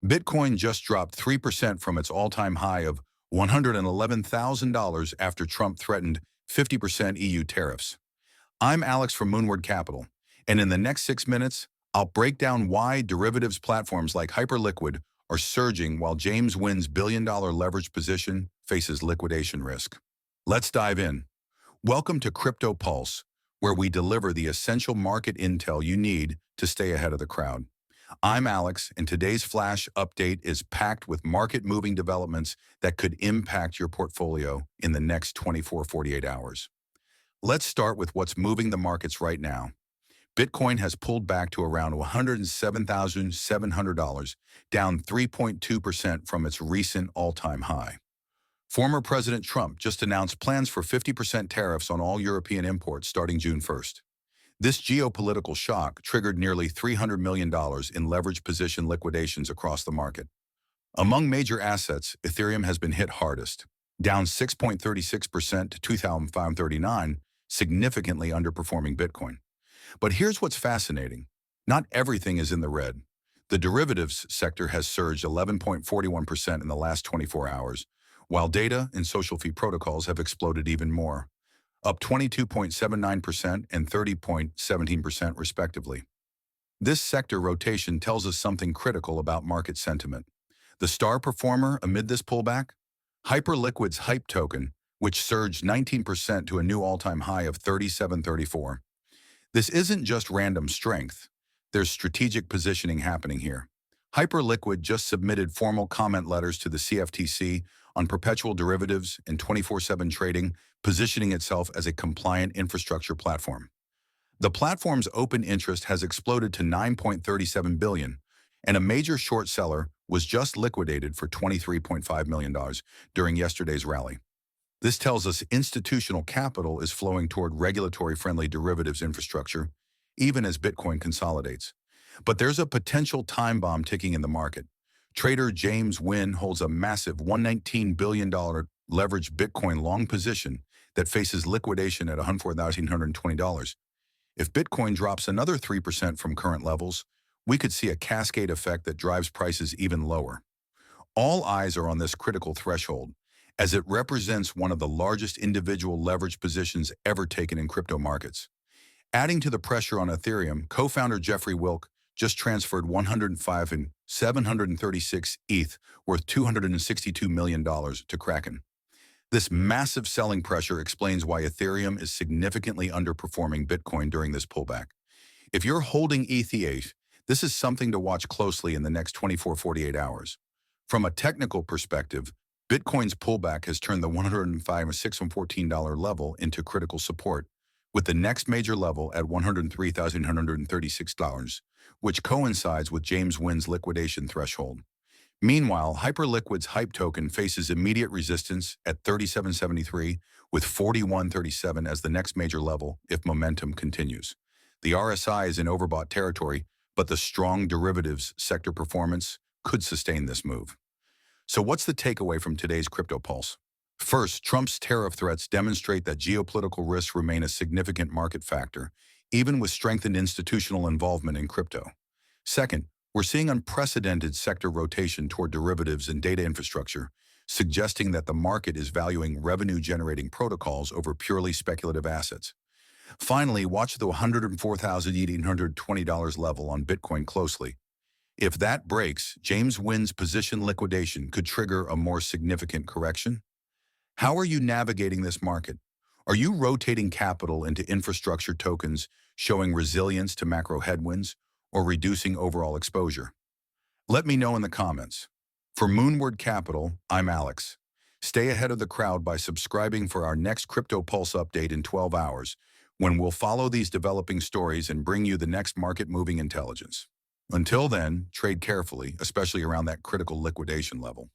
Bitcoin just dropped 3% from its all-time high of $111,000 after Trump threatened 50% EU tariffs. I'm Alex from Moonward Capital, and in the next 6 minutes, I'll break down why derivatives platforms like Hyperliquid are surging while James Wynn's billion-dollar leverage position faces liquidation risk. Let's dive in. Welcome to Crypto Pulse, where we deliver the essential market intel you need to stay ahead of the crowd. I'm Alex, and today's flash update is packed with market-moving developments that could impact your portfolio in the next 24-48 hours. Let's start with what's moving the markets right now. Bitcoin has pulled back to around $107,700, down 3.2% from its recent all-time high. Former President Trump just announced plans for 50% tariffs on all European imports starting June 1st. This geopolitical shock triggered nearly $300 million in leverage position liquidations across the market. Among major assets, Ethereum has been hit hardest, down 6.36% to 2,539, significantly underperforming Bitcoin. But here's what's fascinating. Not everything is in the red. The derivatives sector has surged 11.41% in the last 24 hours, while data and social fee protocols have exploded even more, up 22.79% and 30.17% respectively. This sector rotation tells us something critical about market sentiment. The star performer amid this pullback? Hyperliquid's HYPE token, which surged 19% to a new all-time high of 37.34. This isn't just random strength. There's strategic positioning happening here. Hyperliquid just submitted formal comment letters to the CFTC on perpetual derivatives and 24/7 trading, positioning itself as a compliant infrastructure platform. The platform's open interest has exploded to $9.37 billion, and a major short seller was just liquidated for $23.5 million during yesterday's rally. This tells us institutional capital is flowing toward regulatory-friendly derivatives infrastructure, even as Bitcoin consolidates. But there's a potential time bomb ticking in the market. Trader James Wynn holds a massive $119 billion leveraged Bitcoin long position that faces liquidation at $104,820. If Bitcoin drops another 3% from current levels, we could see a cascade effect that drives prices even lower. All eyes are on this critical threshold, as it represents one of the largest individual leverage positions ever taken in crypto markets. Adding to the pressure on Ethereum, co-founder Jeffrey Wilk just transferred 105,736 ETH worth $262 million to Kraken. This massive selling pressure explains why Ethereum is significantly underperforming Bitcoin during this pullback. If you're holding ATH, this is something to watch closely in the next 24-48 hours. From a technical perspective, Bitcoin's pullback has turned the $105,614 level into critical support, with the next major level at $103,136, which coincides with James Wynn's liquidation threshold. Meanwhile, Hyperliquid's HYPE token faces immediate resistance at 37.73, with 41.37 as the next major level if momentum continues. The RSI is in overbought territory, but the strong derivatives sector performance could sustain this move. So what's the takeaway from today's Crypto Pulse? First, Trump's tariff threats demonstrate that geopolitical risks remain a significant market factor, even with strengthened institutional involvement in crypto. Second, we're seeing unprecedented sector rotation toward derivatives and data infrastructure, suggesting that the market is valuing revenue-generating protocols over purely speculative assets. Finally, watch the $104,820 level on Bitcoin closely. If that breaks, James Wynn's position liquidation could trigger a more significant correction. How are you navigating this market? Are you rotating capital into infrastructure tokens, showing resilience to macro headwinds, or reducing overall exposure? Let me know in the comments. For Moonward Capital, I'm Alex. Stay ahead of the crowd by subscribing for our next Crypto Pulse update in 12 hours, when we'll follow these developing stories and bring you the next market-moving intelligence. Until then, trade carefully, especially around that critical liquidation level.